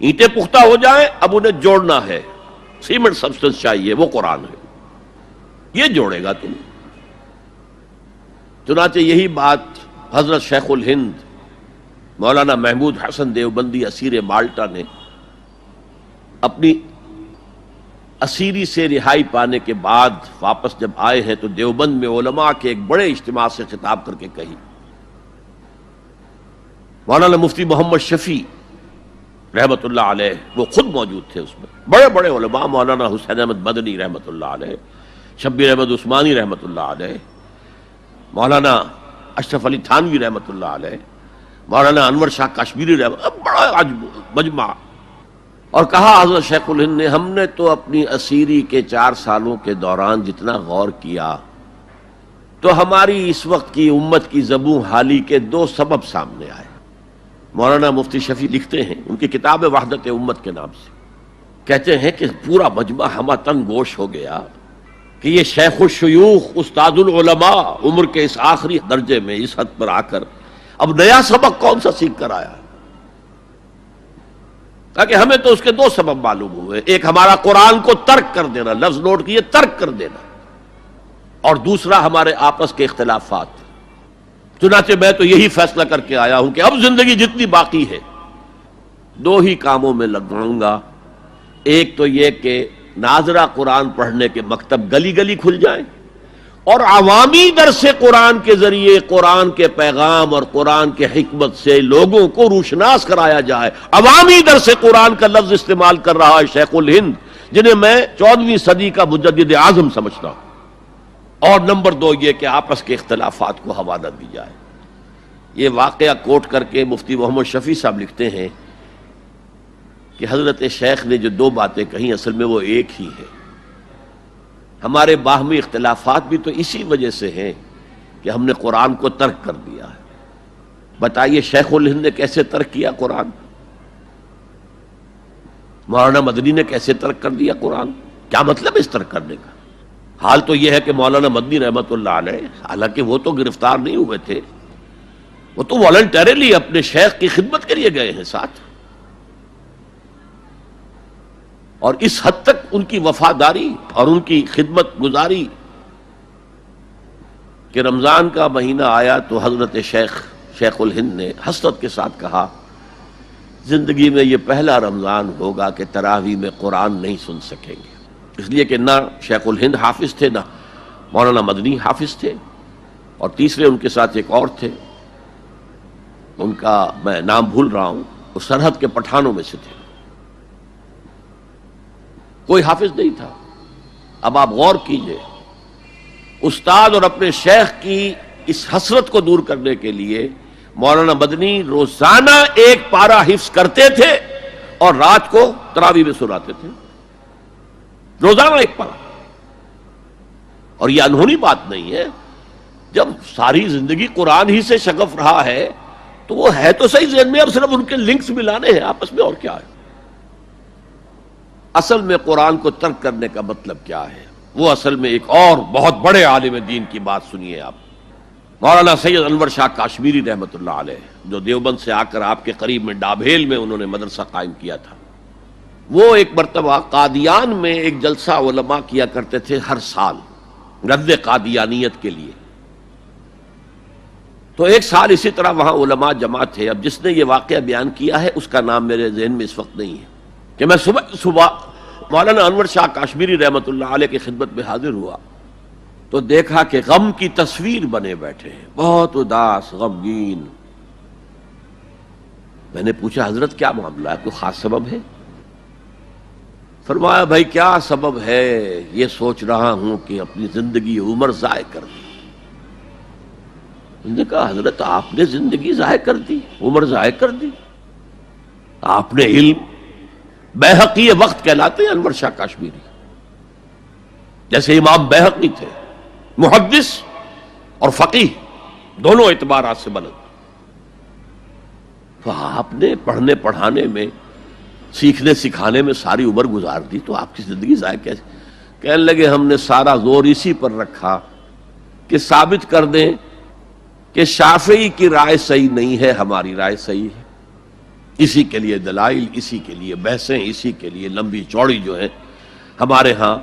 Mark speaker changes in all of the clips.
Speaker 1: اینٹیں پختہ ہو جائیں، اب انہیں جوڑنا ہے، سیمنٹ سبسٹنس چاہیے، وہ قرآن ہے، یہ جوڑے گا تم۔ چنانچہ یہی بات حضرت شیخ الہند مولانا محمود حسن دیوبندی اسیر مالٹا نے اپنی اسیری سے رہائی پانے کے بعد واپس جب آئے ہیں تو دیوبند میں علماء کے ایک بڑے اجتماع سے خطاب کر کے کہی۔ مولانا مفتی محمد شفیع رحمت اللہ علیہ وہ خود موجود تھے اس میں، بڑے بڑے علماء، مولانا حسین احمد مدنی رحمت اللہ علیہ، شبیر احمد عثمانی رحمت اللہ علیہ، مولانا اشرف علی تھانوی رحمت اللہ علیہ، مولانا انور شاہ کشمیری رحمت، بڑا مجمع۔ اور کہا حضرت شیخ الہند نے، ہم نے تو اپنی اسیری کے 4 سالوں کے دوران جتنا غور کیا تو ہماری اس وقت کی امت کی زبوں حالی کے 2 سبب سامنے آئے۔ مولانا مفتی شفیع لکھتے ہیں، ان کی کتاب وحدت امت کے نام سے، کہتے ہیں کہ پورا مجمع ہمہ تن گوش ہو گیا کہ یہ شیخ الشیوخ استاد العلماء عمر کے اس آخری درجے میں اس حد پر آ کر اب نیا سبق کون سا سیکھ کر آیا؟ تاکہ ہمیں تو اس کے 2 سبب معلوم ہوئے، ایک ہمارا قرآن کو ترک کر دینا، لفظ نوٹ کیے، ترک کر دینا، اور دوسرا ہمارے آپس کے اختلافات۔ چنانچہ میں تو یہی فیصلہ کر کے آیا ہوں کہ اب زندگی جتنی باقی ہے 2 ہی کاموں میں لگاؤں گا، ایک تو یہ کہ ناظرہ قرآن پڑھنے کے مکتب گلی گلی کھل جائیں اور عوامی درس قرآن کے ذریعے قرآن کے پیغام اور قرآن کے حکمت سے لوگوں کو روشناس کرایا جائے۔ عوامی درس قرآن کا لفظ استعمال کر رہا ہے شیخ الہند، جنہیں میں 14ویں صدی کا مجدد اعظم سمجھتا ہوں۔ اور نمبر 2 یہ کہ آپس کے اختلافات کو حوالہ دی جائے۔ یہ واقعہ کوٹ کر کے مفتی محمد شفیع صاحب لکھتے ہیں کہ حضرت شیخ نے جو 2 باتیں کہیں اصل میں وہ ایک ہی ہے۔ ہمارے باہمی اختلافات بھی تو اسی وجہ سے ہیں کہ ہم نے قرآن کو ترک کر دیا ہے۔ بتائیے شیخ الہند نے کیسے ترک کیا قرآن؟ مولانا مدنی نے کیسے ترک کر دیا قرآن؟ کیا مطلب اس ترک کرنے کا؟ حال تو یہ ہے کہ مولانا مدنی رحمت اللہ علیہ، حالانکہ وہ تو گرفتار نہیں ہوئے تھے، وہ تو والنٹریلی اپنے شیخ کی خدمت کے لیے گئے ہیں ساتھ، اور اس حد تک ان کی وفاداری اور ان کی خدمت گزاری کہ رمضان کا مہینہ آیا تو حضرت شیخ الہند نے حسرت کے ساتھ کہا، زندگی میں یہ پہلا رمضان ہوگا کہ تراویح میں قرآن نہیں سن سکیں گے، اس لیے کہ نہ شیخ الہند حافظ تھے، نہ مولانا مدنی حافظ تھے، اور تیسرے ان کے ساتھ ایک اور تھے، ان کا میں نام بھول رہا ہوں، وہ سرحد کے پٹھانوں میں سے تھے، کوئی حافظ نہیں تھا۔ اب آپ غور کیجئے، استاد اور اپنے شیخ کی اس حسرت کو دور کرنے کے لیے مولانا مدنی روزانہ 1 پارہ حفظ کرتے تھے اور رات کو تراویح میں سناتے تھے، روزانہ 1 پارہ۔ اور یہ انہونی بات نہیں ہے، جب ساری زندگی قرآن ہی سے شغف رہا ہے تو وہ ہے تو صحیح ذہن میں، اب صرف ان کے لنکس ملانے ہیں آپس میں، اور کیا ہے؟ اصل میں قرآن کو ترک کرنے کا مطلب کیا ہے؟ وہ اصل میں ایک اور بہت بڑے عالم دین کی بات سنیے آپ، مولانا سید انور شاہ کشمیری رحمت اللہ علیہ، جو دیوبند سے آ کر آپ کے قریب میں ڈابھیل میں انہوں نے مدرسہ قائم کیا تھا۔ وہ ایک مرتبہ قادیان میں ایک جلسہ علماء کیا کرتے تھے ہر سال رد قادیانیت کے لیے، تو ایک سال اسی طرح وہاں علماء جمع تھے۔ اب جس نے یہ واقعہ بیان کیا ہے اس کا نام میرے ذہن میں اس وقت نہیں ہے، کہ میں صبح مولانا انور شاہ کشمیری رحمت اللہ علیہ کی خدمت میں حاضر ہوا تو دیکھا کہ غم کی تصویر بنے بیٹھے ہیں، بہت اداس، غمگین۔ میں نے پوچھا حضرت کیا معاملہ ہے، کوئی خاص سبب ہے؟ فرمایا بھائی کیا سبب ہے، یہ سوچ رہا ہوں کہ اپنی زندگی عمر ضائع کر دی۔ میں نے کہا حضرت آپ نے زندگی ضائع کر دی، عمر ضائع کر دی؟ آپ نے علم، بیہقی وقت کہلاتے ہیں انور شاہ کشمیری، جیسے امام بیہقی تھے، محدث اور فقیہ دونوں اعتبارات سے بلند، تو آپ نے پڑھنے پڑھانے میں، سیکھنے سکھانے میں ساری عمر گزار دی، تو آپ کی زندگی ضائع کیسے؟ کہنے لگے ہم نے سارا زور اسی پر رکھا کہ ثابت کر دیں کہ شافعی کی رائے صحیح نہیں ہے، ہماری رائے صحیح ہے۔ اسی کے لیے دلائل، اسی کے لیے بحثیں، اسی کے لیے لمبی چوڑی جو ہیں ہمارے ہاں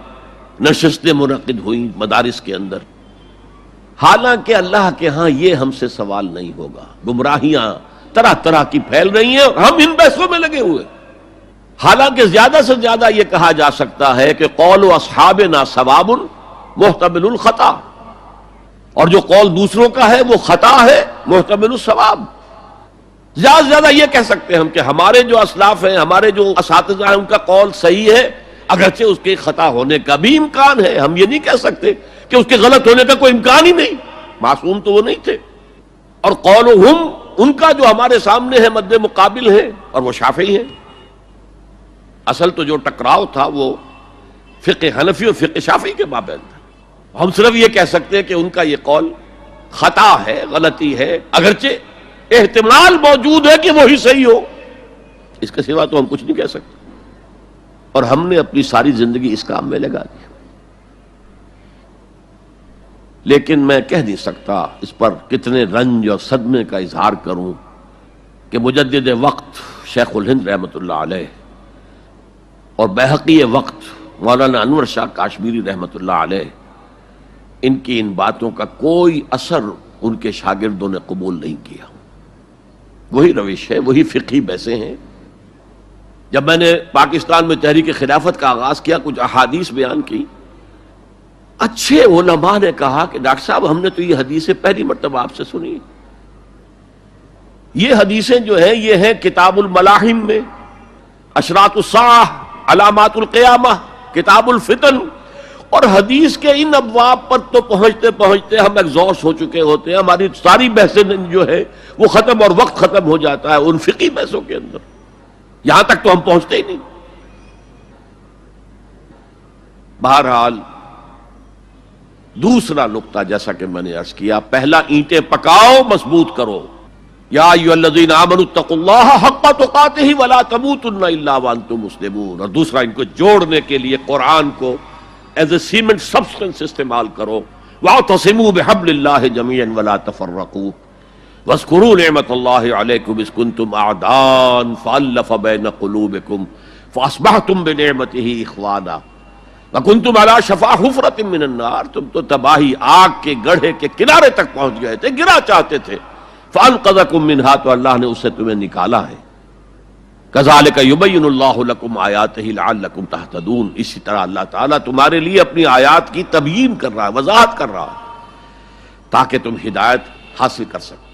Speaker 1: نشستیں منعقد ہوئیں مدارس کے اندر. حالانکہ اللہ کے ہاں یہ ہم سے سوال نہیں ہوگا. گمراہیاں طرح طرح کی پھیل رہی ہیں اور ہم ان بحثوں میں لگے ہوئے. حالانکہ زیادہ سے زیادہ یہ کہا جا سکتا ہے کہ قول اصحابنا ثواب محتمل الخطا، اور جو قول دوسروں کا ہے وہ خطا ہے محتمل الثواب. زیادہ سے زیادہ یہ کہہ سکتے ہیں ہم کہ ہمارے جو اسلاف ہیں، ہمارے جو اساتذہ ہیں، ان کا قول صحیح ہے، اگرچہ اس کے خطا ہونے کا بھی امکان ہے. ہم یہ نہیں کہہ سکتے کہ اس کے غلط ہونے کا کوئی امکان ہی نہیں، معصوم تو وہ نہیں تھے. اور قولہم، ان کا جو ہمارے سامنے ہے مد مقابل ہے، اور وہ شافعی ہیں. اصل تو جو ٹکراؤ تھا وہ فقہ حنفی اور فقہ شافعی کے مابین تھا. ہم صرف یہ کہہ سکتے ہیں کہ ان کا یہ قول خطا ہے، غلطی ہے، اگرچہ احتمال موجود ہے کہ وہی صحیح ہو. اس کے سوا تو ہم کچھ نہیں کہہ سکتے. اور ہم نے اپنی ساری زندگی اس کام میں لگا دی. لیکن میں کہہ نہیں سکتا اس پر کتنے رنج اور صدمے کا اظہار کروں کہ مجدد وقت شیخ الہند رحمۃ اللہ علیہ اور بحقی وقت مولانا انور شاہ کاشمیری رحمۃ اللہ علیہ، ان کی ان باتوں کا کوئی اثر ان کے شاگردوں نے قبول نہیں کیا. وہی روش ہے، وہی فقہی بحثیں ہیں. جب میں نے پاکستان میں تحریک خلافت کا آغاز کیا، کچھ احادیث بیان کی، اچھے علماء نے کہا کہ ڈاکٹر صاحب ہم نے تو یہ حدیثیں پہلی مرتبہ آپ سے سنی. یہ حدیثیں جو ہیں یہ ہیں کتاب الملاحم میں، اشراط الساعہ، علامات القیامہ، کتاب الفتن. اور حدیث کے ان ابواب پر تو پہنچتے پہنچتے ہم ایگزاسٹ ہو چکے ہوتے ہیں. ہماری ساری بحثیں جو ہے وہ ختم، اور وقت ختم ہو جاتا ہے ان فقہی بحثوں کے اندر. یہاں تک تو ہم پہنچتے ہی نہیں. بہرحال دوسرا نقطہ جیسا کہ میں نے عرض کیا، پہلا اینٹیں پکاؤ، مضبوط کرو. یا ایھا الذین آمنوا اتقوا اللہ حق تقاتہ ولا تموتن الا وانتم مسلمون. اور دوسرا ان کو جوڑنے کے لیے قرآن کو ایز اے سیمنٹ سبسٹنس استعمال کرو. واعتصموا بحبل اللہ جميعا ولا تفرقوا واذکروا نعمت اللہ علیکم اذ کنتم اعداء فالف بین قلوبکم فاصبحتم بنعمتہ اخوانا وکنتم علی شفا حفرۃ من النار. تم تو تباہی آگ کے گڑھے کے کنارے تک پہنچ گئے تھے، گرا چاہتے تھے. فانقذکم منہا، تو اللہ نے اس سے تمہیں نکالا ہے. کذالک یبین اللہ لکم آیاتہ لعلکم تہتدون. اسی طرح اللہ تعالیٰ تمہارے لیے اپنی آیات کی تبیین کر رہا ہے، وضاحت کر رہا ہے، تاکہ تم ہدایت حاصل کر سکو.